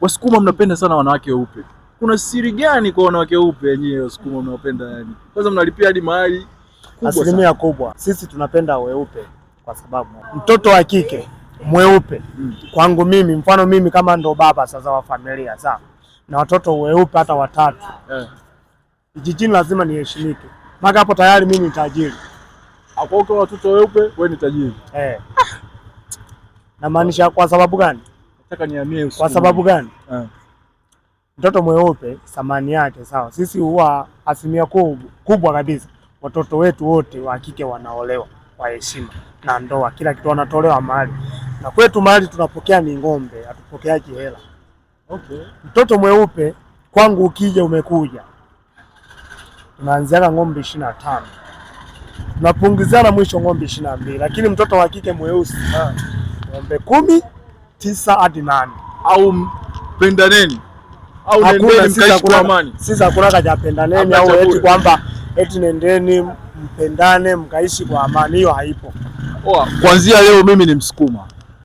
Wasukuma mnapenda sana wanawake weupe. Kuna siri gani kwa wanawake weupe wenyewe Wasukuma mnapenda yani? Kwanza mnalipia hadi mahali kubwa sana. Asilimia kubwa. Sisi tunapenda weupe kwa sababu mtoto wa kike mweupe kwangu mimi, mfano mimi kama ndo baba sasa wa familia sawa, na watoto weupe hata watatu jijini lazima niheshimike. Maka hapo tayari mimi ni tajiri. Hapo kwa watoto weupe wewe ni tajiri. Na maanisha kwa sababu gani? Nataka nihamie Usukuma. Kwa sababu gani? Mtoto mweupe thamani yake sawa. Sisi huwa asilimia kubwa kabisa watoto wetu wote wa kike wanaolewa kwa heshima na ndoa, kila kitu wanatolewa mahali. Na kwetu mahali tunapokea ni ng'ombe, hatupokeaji hela. Mtoto mweupe kwangu ukija umekuja, tunaanzia ng'ombe 25. Tunapunguzana mwisho ng'ombe 22, lakini mtoto wa kike mweusi ng'ombe 10, 9 hadi 8. Au pendaneni. Au nendeni mkaishi kwa amani. Sisi hakuna kaja pendaneni au eti kwamba eti nendeni mpendane mkaishi kwa amani, hiyo haipo. Kuanzia leo mimi ni Msukuma.